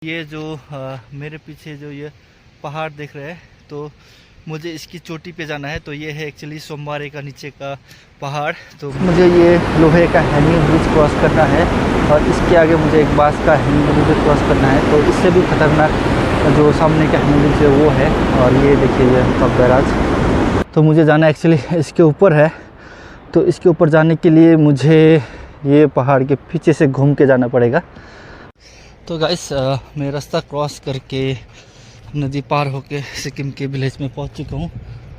ये जो मेरे पीछे जो ये पहाड़ दिख रहे हैं, तो मुझे इसकी चोटी पे जाना है। तो ये है एक्चुअली सोमवार का नीचे का पहाड़। तो मुझे ये लोहे का हैंगिंग ब्रिज क्रॉस करना है और इसके आगे मुझे एक बांस का हैंगिंग ब्रिज क्रॉस करना है। तो इससे भी खतरनाक जो सामने का हैंगिंग ब्रिज है वो है। और ये देखिए ये कब बैराज। तो मुझे जाना एक्चुअली इसके ऊपर है। तो इसके ऊपर जाने के लिए मुझे ये पहाड़ के पीछे से घूम के जाना पड़ेगा। तो गाइस मैं रास्ता क्रॉस करके नदी पार होके सिक्किम के विलेज में पहुंच चुका हूं।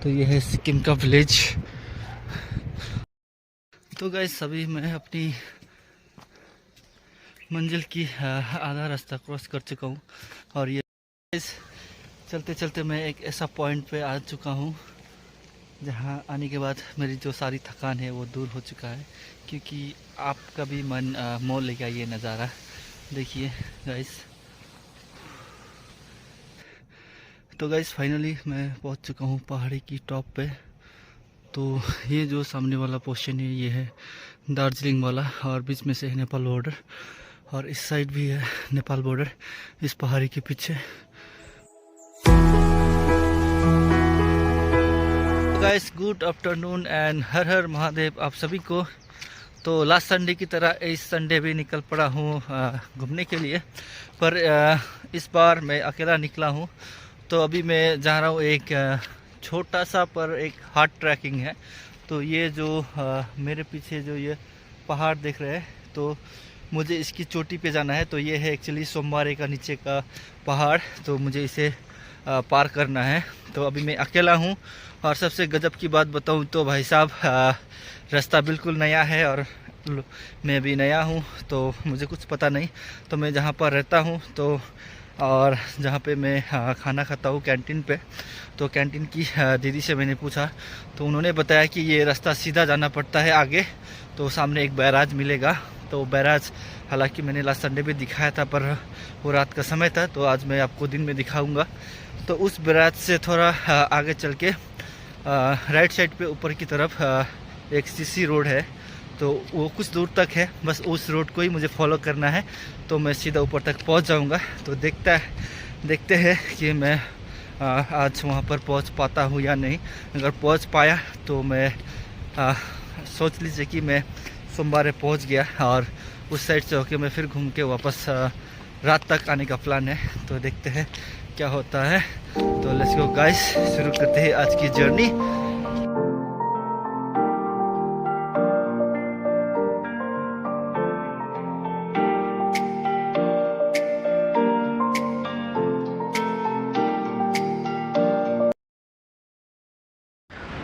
तो ये है सिक्किम का विलेज। तो गाइस अभी मैं अपनी मंजिल की आधा रास्ता क्रॉस कर चुका हूं। और ये चलते चलते मैं एक ऐसा पॉइंट पे आ चुका हूं जहां आने के बाद मेरी जो सारी थकान है वो दूर हो चुका है। क्योंकि आपका भी मन मोह लेगा ये नज़ारा। देखिए गाइस। तो गाइस फाइनली मैं पहुंच चुका हूं पहाड़ी की टॉप पे। तो ये जो सामने वाला पोर्शन है ये है दार्जिलिंग वाला, और बीच में से है नेपाल बॉर्डर, और इस साइड भी है नेपाल बॉर्डर इस पहाड़ी के पीछे। गाइस गुड आफ्टरनून एंड हर हर महादेव आप सभी को। तो लास्ट संडे की तरह इस संडे भी निकल पड़ा हूँ घूमने के लिए, पर इस बार मैं अकेला निकला हूँ। तो अभी मैं जा रहा हूँ एक छोटा सा पर एक हार्ड ट्रैकिंग है। तो ये जो मेरे पीछे जो ये पहाड़ दिख रहे हैं, तो मुझे इसकी चोटी पे जाना है। तो ये है एक्चुअली सोमवार का नीचे का पहाड़। तो मुझे इसे पार करना है। तो अभी मैं अकेला हूँ। और सबसे गजब की बात बताऊँ तो भाई साहब रास्ता बिल्कुल नया है और मैं भी नया हूँ। तो मुझे कुछ पता नहीं। तो मैं जहाँ पर रहता हूँ तो और जहाँ पे मैं खाना खाता हूँ कैंटीन पे, तो कैंटीन की दीदी से मैंने पूछा तो उन्होंने बताया कि ये रास्ता सीधा जाना पड़ता है आगे। तो सामने एक बैराज मिलेगा। तो बैराज हालांकि मैंने लास्ट संडे भी दिखाया था, पर वो रात का समय था। तो आज मैं आपको दिन में दिखाऊंगा। तो उस बैराज से थोड़ा आगे चल के राइट साइड पे ऊपर की तरफ एक सीसी रोड है। तो वो कुछ दूर तक है, बस उस रोड को ही मुझे फॉलो करना है। तो मैं सीधा ऊपर तक पहुंच जाऊंगा। तो देखते हैं कि मैं आज वहां पर पहुंच पाता हूं या नहीं। अगर पहुंच पाया तो मैं सोच लीजिए कि मैं सोमवार पहुंच गया, और उस साइड से होके मैं फिर घूम के वापस रात तक आने का प्लान है। तो देखते हैं क्या होता है। तो लेट्स गो गाइस, शुरू करते हैं आज की जर्नी।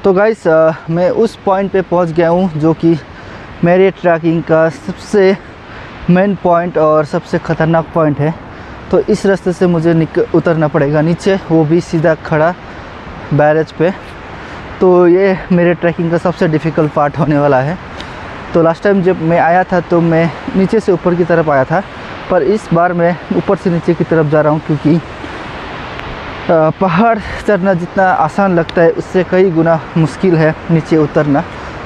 तो गाइस मैं उस पॉइंट पे पहुंच गया हूं जो कि मेरे ट्रैकिंग का सबसे मेन पॉइंट और सबसे ख़तरनाक पॉइंट है। तो इस रास्ते से मुझे उतरना पड़ेगा नीचे, वो भी सीधा खड़ा बैरेज पे। तो ये मेरे ट्रैकिंग का सबसे डिफ़िकल्ट पार्ट होने वाला है। तो लास्ट टाइम जब मैं आया था तो मैं नीचे से ऊपर की तरफ आया था, पर इस बार मैं ऊपर से नीचे की तरफ जा रहा हूँ। क्योंकि पहाड़ चढ़ना जितना आसान लगता है उससे कई गुना मुश्किल है नीचे उतरना।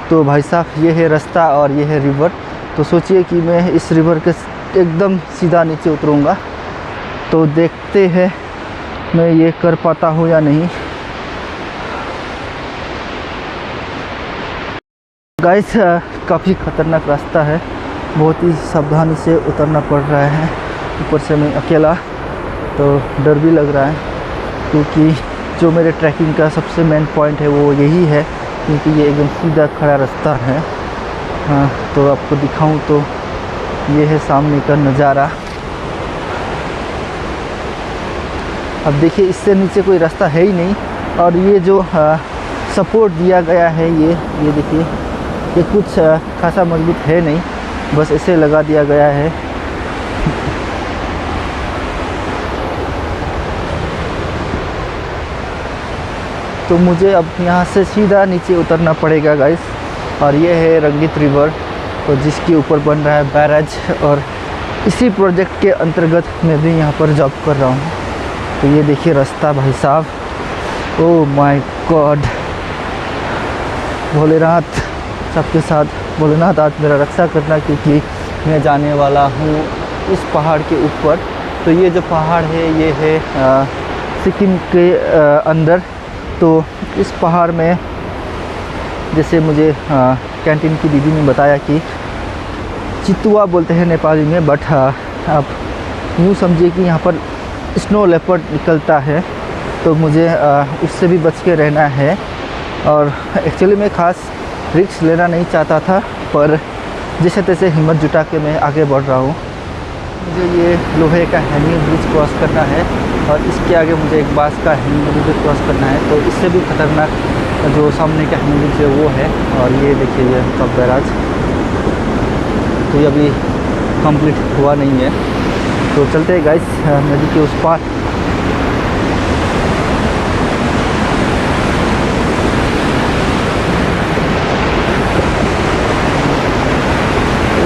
तो भाई साहब ये है रास्ता और ये है रिवर। तो सोचिए कि मैं इस रिवर के एकदम सीधा नीचे उतरूँगा। तो देखते हैं मैं ये कर पाता हूँ या नहीं। गाइस काफ़ी ख़तरनाक रास्ता है, बहुत ही सावधानी से उतरना पड़ रहा है। ऊपर से मैं अकेला, तो डर भी लग रहा है। क्योंकि जो मेरे ट्रैकिंग का सबसे मेन पॉइंट है वो यही है, क्योंकि ये एकदम सीधा खड़ा रास्ता है। हाँ, तो आपको दिखाऊं तो ये है सामने का नज़ारा। अब देखिए इससे नीचे कोई रास्ता है ही नहीं। और ये जो सपोर्ट दिया गया है ये देखिए, ये कुछ खासा मजबूत है नहीं, बस ऐसे लगा दिया गया है। तो मुझे अब यहाँ से सीधा नीचे उतरना पड़ेगा गाइस। और ये है रंगीत रिवर, तो जिसके ऊपर बन रहा है बैराज। और इसी प्रोजेक्ट के अंतर्गत मैं भी यहाँ पर जॉब कर रहा हूँ। तो ये देखिए रास्ता भाई साहब, ओह माय गॉड। भोलेनाथ सबके साथ, भोलेनाथ आज मेरा रक्षा करना, क्योंकि मैं जाने वाला हूँ इस पहाड़ के ऊपर। तो ये जो पहाड़ है ये है सिक्किम के अंदर। तो इस पहाड़ में जैसे मुझे कैंटीन की दीदी ने बताया कि चितुआ बोलते हैं नेपाली में, बट आप यूँ समझिए कि यहाँ पर स्नो लेपर्ड निकलता है, तो मुझे उससे भी बच के रहना है। और एक्चुअली मैं ख़ास रिस्क लेना नहीं चाहता था, पर जैसे तैसे हिम्मत जुटा के मैं आगे बढ़ रहा हूँ। मुझे ये लोहे का हैंगिंग ब्रिज क्रॉस करना है और इसके आगे मुझे एक बांस का हैंगिंग ब्रिज क्रॉस करना है। तो इससे भी खतरनाक जो सामने का हैंगिंग ब्रिज है वो है। और ये देखिए ये टॉप बैराज, तो ये अभी कंप्लीट हुआ नहीं है। तो चलते हैं गाइस नदी के उस पार।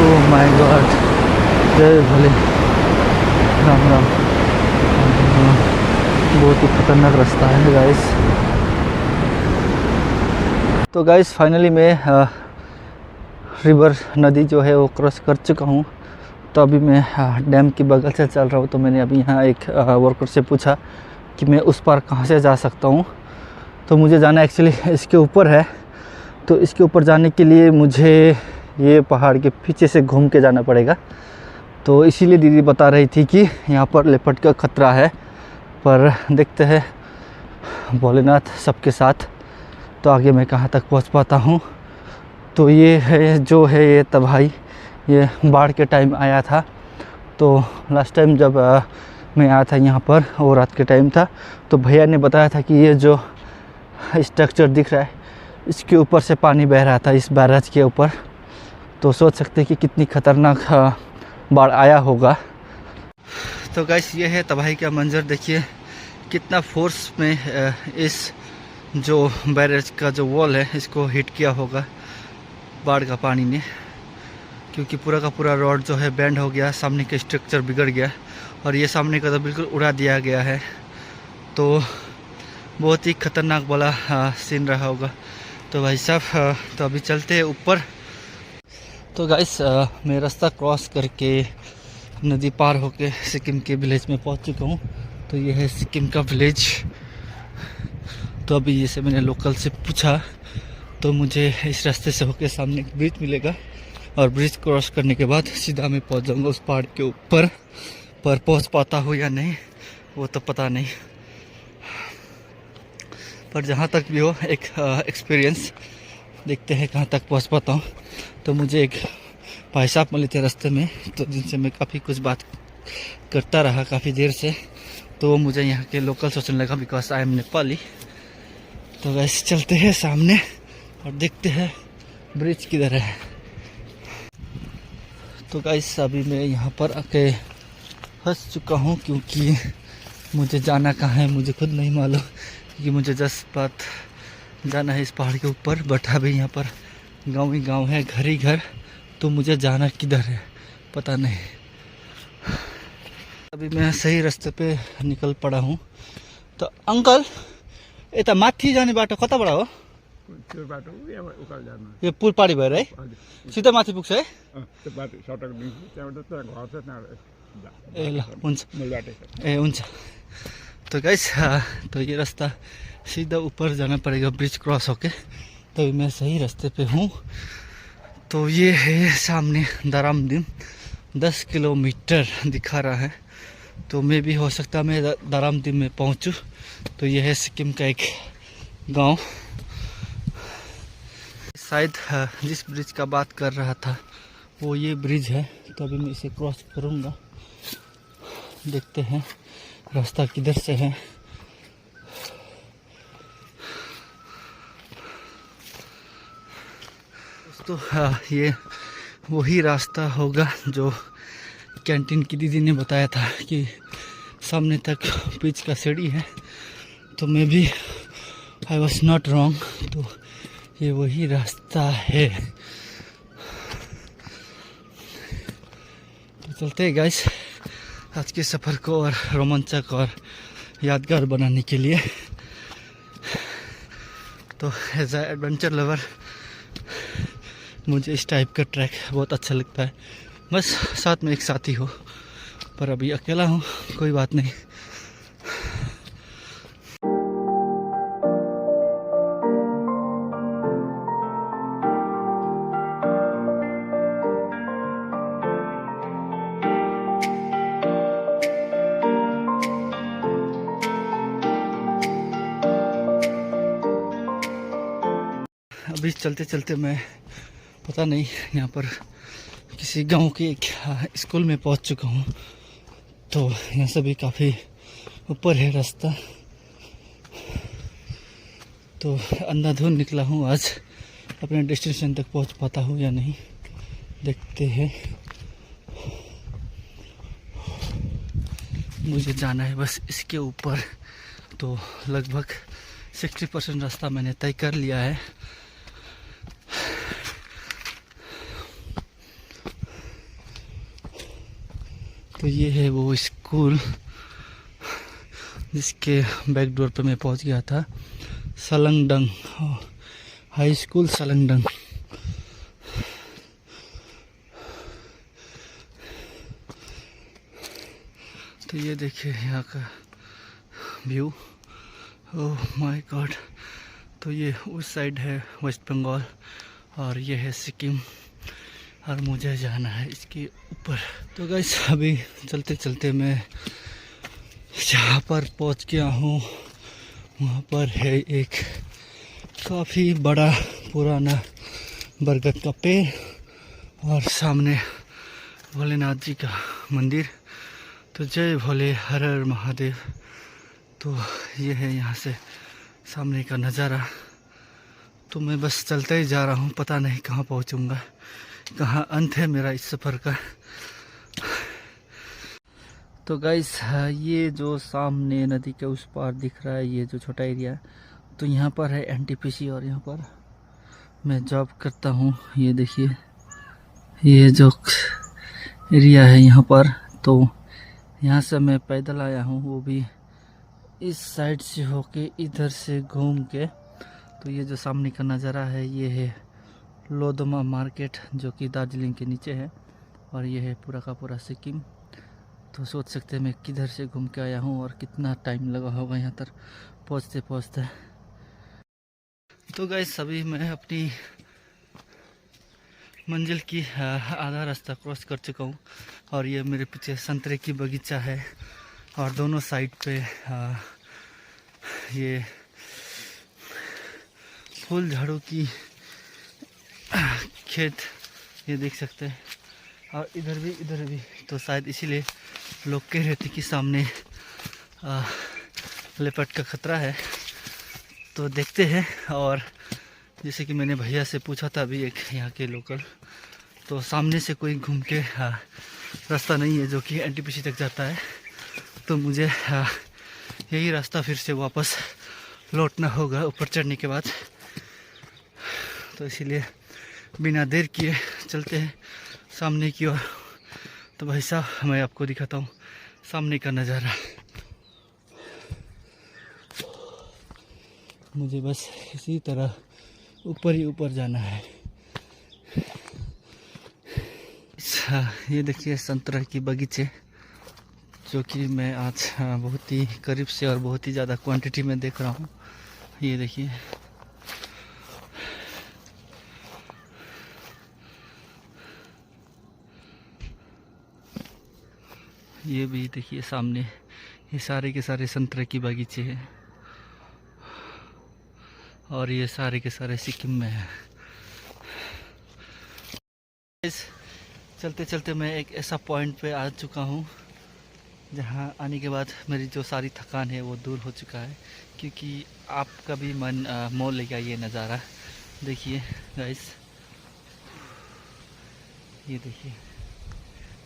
ओह माय गॉड, जय भोले, राम राम। बहुत ही खतरनाक रास्ता है गाइस। तो गाइस फाइनली मैं रिवर नदी जो है वो क्रॉस कर चुका हूँ। तो अभी मैं डैम की बगल से चल रहा हूँ। तो मैंने अभी यहाँ एक वर्कर से पूछा कि मैं उस पार कहाँ से जा सकता हूँ। तो मुझे जाना एक्चुअली इसके ऊपर है। तो इसके ऊपर जाने के लिए मुझे ये पहाड़ के पीछे से घूम के जाना पड़ेगा। तो इसीलिए दीदी बता रही थी कि यहाँ पर लेपर्ड का खतरा है, पर देखते हैं भोलेनाथ सबके साथ तो आगे मैं कहाँ तक पहुँच पाता हूँ। तो ये है जो है ये तबाही, ये बाढ़ के टाइम आया था। तो लास्ट टाइम जब मैं आया था यहाँ पर, वो रात के टाइम था, तो भैया ने बताया था कि ये जो स्ट्रक्चर दिख रहा है इसके ऊपर से पानी बह रहा था, इस बैराज के ऊपर। तो सोच सकते हैं कि कितनी खतरनाक बाढ़ आया होगा। तो गाइस ये है तबाही का मंजर, देखिए कितना फोर्स में इस जो बैरेज का जो वॉल है इसको हिट किया होगा बाढ़ का पानी ने, क्योंकि पूरा का पूरा रॉड जो है बेंड हो गया, सामने का स्ट्रक्चर बिगड़ गया और ये सामने का तो बिल्कुल उड़ा दिया गया है। तो बहुत ही खतरनाक वाला सीन रहा होगा। तो भाई साहब तो अभी चलते हैं ऊपर। तो गाइस मैं रास्ता क्रॉस करके नदी पार होके सिक्किम के विलेज में पहुंच चुका हूं। तो ये है सिक्किम का विलेज। तो अभी जैसे मैंने लोकल से पूछा तो मुझे इस रास्ते से होके सामने एक ब्रिज मिलेगा और ब्रिज क्रॉस करने के बाद सीधा मैं पहुंच जाऊंगा उस पहाड़ के ऊपर। पर पहुंच पाता हूँ या नहीं वो तो पता नहीं, पर जहाँ तक भी हो एक एक्सपीरियंस, देखते हैं कहाँ तक पहुँच पाता हूँ। तो मुझे एक भाई साहब मिले थे रास्ते में, तो जिनसे मैं काफ़ी कुछ बात करता रहा काफ़ी देर से। तो वो मुझे यहाँ के लोकल सोचने लगा बिकॉज आई एम नेपाली। तो वैसे चलते हैं सामने और देखते हैं ब्रिज किधर है। तो गाइस अभी मैं यहाँ पर आके फंस चुका हूँ, क्योंकि मुझे जाना कहाँ है मुझे खुद नहीं मालूम, क्योंकि मुझे जस्ट बात जाना है इस पहाड़ के ऊपर। बट अभी यहाँ पर गांव ही गांव है, घर ही घर, तो मुझे जाना किधर है पता नहीं। अभी मैं सही रास्ते पे निकल पड़ा हूँ। तो अंकल यता माथि जाने बाटो कताबाट हो? त्यो बाटो उकालो जानु, यो पुल पारी भएर है सिधा माथि पुग्छ है? त्यो बाटो सडक दिन्छु, त्यहाँबाट त घर छ त्यहाँ। ए ल हुन्छ, मूल बाटो ए हुन्छ। तो गाइस तो ये रास्ता सीधा ऊपर जाना पड़ेगा ब्रिज क्रॉस होके। तो मैं सही रास्ते पे हूँ। तो ये है सामने दारामदिम, 10 किलोमीटर दिखा रहा है। तो मैं भी हो सकता मैं दारामदिम में पहुँचूँ। तो ये है सिक्किम का एक गांव। शायद जिस ब्रिज का बात कर रहा था वो ये ब्रिज है। तो अभी मैं इसे क्रॉस करूँगा, देखते हैं रास्ता किधर से है। तो ये वही रास्ता होगा जो कैंटीन की दीदी ने बताया था कि सामने तक पिच का सीढ़ी है। तो मैं भी आई वॉज नॉट रॉन्ग, तो ये वही रास्ता है। तो चलते हैं गाइस आज के सफ़र को और रोमांचक और यादगार बनाने के लिए। तो एज ए एडवेंचर लवर मुझे इस टाइप का ट्रैक बहुत अच्छा लगता है, बस साथ में एक साथी हो। पर अभी अकेला हूँ, कोई बात नहीं। अभी चलते चलते मैं पता नहीं यहाँ पर किसी गांव के एक स्कूल में पहुँच चुका हूँ। तो यहाँ से भी काफ़ी ऊपर है रास्ता, तो अंधाधुंध निकला हूँ आज। अपने डेस्टिनेशन तक पहुँच पाता हूँ या नहीं, देखते हैं। मुझे जाना है बस इसके ऊपर, तो लगभग 60% रास्ता मैंने तय कर लिया है। तो ये है वो स्कूल जिसके बैक डोर पे मैं पहुंच गया था, सलंगडंग हाई स्कूल सलंगडंग। तो ये देखिए यहाँ का व्यू, ओह माय गॉड। तो ये उस साइड है वेस्ट बंगाल और ये है सिक्किम, और मुझे जाना है इसके ऊपर। तो गाइस अभी चलते चलते मैं जहाँ पर पहुँच गया हूँ वहाँ पर है एक काफ़ी बड़ा पुराना बरगद का पेड़ और सामने भोलेनाथ जी का मंदिर। तो जय भोले, हर हर महादेव। तो ये है यहाँ से सामने का नज़ारा। तो मैं बस चलते ही जा रहा हूँ, पता नहीं कहाँ पहुँचूँगा, कहाँ अंत है मेरा इस सफ़र का। तो गाइस ये जो सामने नदी के उस पार दिख रहा है, ये जो छोटा एरिया, तो यहाँ पर है एनटीपीसी और यहाँ पर मैं जॉब करता हूँ। ये देखिए ये जो एरिया है यहाँ पर, तो यहाँ से मैं पैदल आया हूँ, वो भी इस साइड से होके इधर से घूम के। तो ये जो सामने का नज़ारा है ये है लोधमा मार्केट, जो कि दार्जिलिंग के नीचे है, और ये है पूरा का पूरा सिक्किम। तो सोच सकते हैं मैं किधर से घूम के आया हूँ और कितना टाइम लगा होगा यहाँ तक पहुँचते पहुँचते। तो गाइस अभी मैं अपनी मंजिल की आधा रास्ता क्रॉस कर चुका हूँ, और ये मेरे पीछे संतरे की बगीचा है, और दोनों साइड पे ये फूल झाड़ों की खेत ये देख सकते हैं, और इधर भी। तो शायद इसीलिए लोग कह रहे थे कि सामने लेपर्ड का खतरा है। तो देखते हैं। और जैसे कि मैंने भैया से पूछा था अभी, एक यहाँ के लोकल, तो सामने से कोई घूम के रास्ता नहीं है जो कि एनटीपीसी तक जाता है। तो मुझे यही रास्ता फिर से वापस लौटना होगा ऊपर चढ़ने के बाद। तो इसीलिए बिना देर किए चलते हैं सामने की ओर। तो भाई साहब मैं आपको दिखाता हूँ सामने का नज़ारा। मुझे बस इसी तरह ऊपर ही ऊपर जाना है। ये देखिए संतरा की बगीचे, जो कि मैं आज बहुत ही करीब से और बहुत ही ज़्यादा क्वांटिटी में देख रहा हूँ। ये देखिए ये भी देखिए सामने, ये सारे के सारे संतरे की बगीचे हैं, और ये सारे के सारे सिक्किम में है। चलते चलते मैं एक ऐसा पॉइंट पे आ चुका हूँ जहाँ आने के बाद मेरी जो सारी थकान है वो दूर हो चुका है। क्योंकि आपका भी मन मोह लेगा ये नज़ारा। देखिए गाइस, ये देखिए,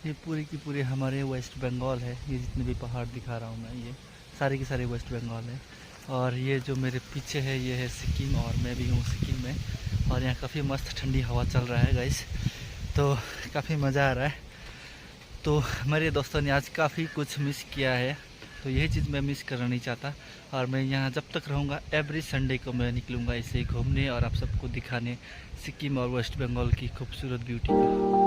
ये पूरी की पूरी हमारे वेस्ट बंगाल है। ये जितने भी पहाड़ दिखा रहा हूँ मैं, ये सारे के सारे वेस्ट बंगाल है। और ये जो मेरे पीछे है ये है सिक्किम, और मैं भी हूँ सिक्किम में। और यहाँ काफ़ी मस्त ठंडी हवा चल रहा है गाइस, तो काफ़ी मज़ा आ रहा है। तो मेरे दोस्तों ने आज काफ़ी कुछ मिस किया है, तो यही चीज़ मैं मिस करना नहीं चाहता। और मैं यहाँ जब तक रहूँगा एवरी संडे को मैं निकलूँगा इसे घूमने और आप सबको दिखाने सिक्किम और वेस्ट बंगाल की खूबसूरत ब्यूटी को।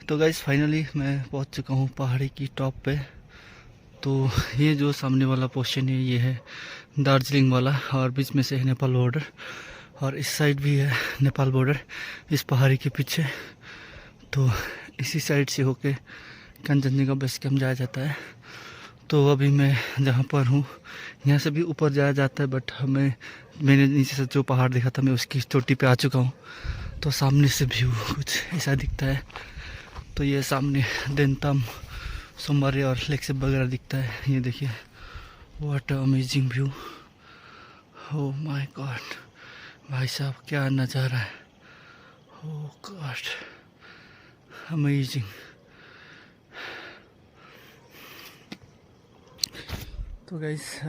तो गाइस फाइनली मैं पहुंच चुका हूं पहाड़ी की टॉप पे। तो ये जो सामने वाला पोर्शन है ये है दार्जिलिंग वाला, और बीच में से है नेपाल बॉर्डर, और इस साइड भी है नेपाल बॉर्डर इस पहाड़ी के पीछे। तो इसी साइड से होके कंचनजंगा बेस कैंप जाया जाता है। तो अभी मैं जहाँ पर हूँ यहाँ से भी ऊपर जाया जाता है, बट मैंने नीचे से जो पहाड़ देखा था मैं उसकी चोटी पे आ चुका हूँ। तो सामने से व्यू कुछ ऐसा दिखता है। तो ये सामने देंताम, सोमवारे और लेक से वगैरह दिखता है। ये देखिए what amazing view, oh my God भाई साहब क्या नज़ारा है, ओह गॉड अमेजिंग। तो गाइस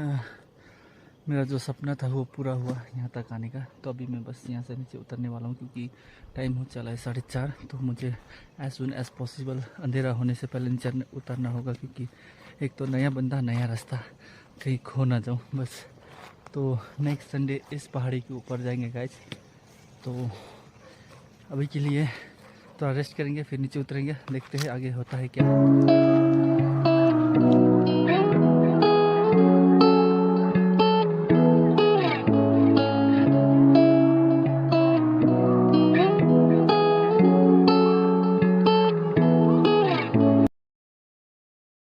मेरा जो सपना था वो पूरा हुआ यहाँ तक आने का। तो अभी मैं बस यहाँ से नीचे उतरने वाला हूँ क्योंकि टाइम हो चला है 4:30। तो मुझे एज सुन एज पॉसिबल अंधेरा होने से पहले नीचे उतरना होगा, क्योंकि एक तो नया बंदा नया रास्ता, कहीं खो ना जाऊँ बस। तो नेक्स्ट संडे इस पहाड़ी के ऊपर जाएंगे गाइस। तो अभी के लिए थोड़ा रेस्ट करेंगे, फिर नीचे उतरेंगे, देखते हैं आगे होता है क्या।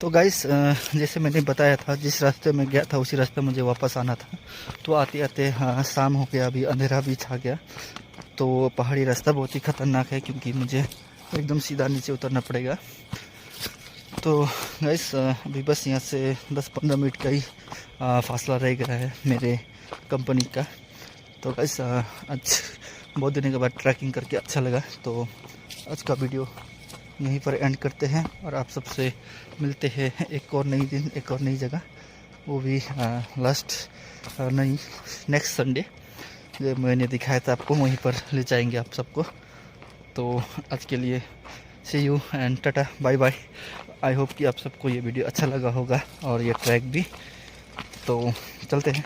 तो गाइस जैसे मैंने बताया था, जिस रास्ते में गया था उसी रास्ते मुझे वापस आना था। तो आते आते शाम हो गया, अभी अंधेरा भी छा गया। तो पहाड़ी रास्ता बहुत ही ख़तरनाक है क्योंकि मुझे एकदम सीधा नीचे उतरना पड़ेगा। तो गाइस अभी बस यहाँ से 10-15 मिनट का ही फासला रह गया है मेरे कंपनी का। तो गाइस आज बहुत दिनों के बाद ट्रैकिंग करके अच्छा लगा। तो आज का वीडियो यहीं पर एंड करते हैं, और आप सबसे मिलते हैं एक और नई दिन, एक और नई जगह, वो भी नेक्स्ट संडे जो मैंने दिखाया था आपको वहीं पर ले जाएंगे आप सबको। तो आज के लिए see you and tata bye bye. I hope कि आप सबको ये वीडियो अच्छा लगा होगा और ये ट्रैक भी। तो चलते हैं।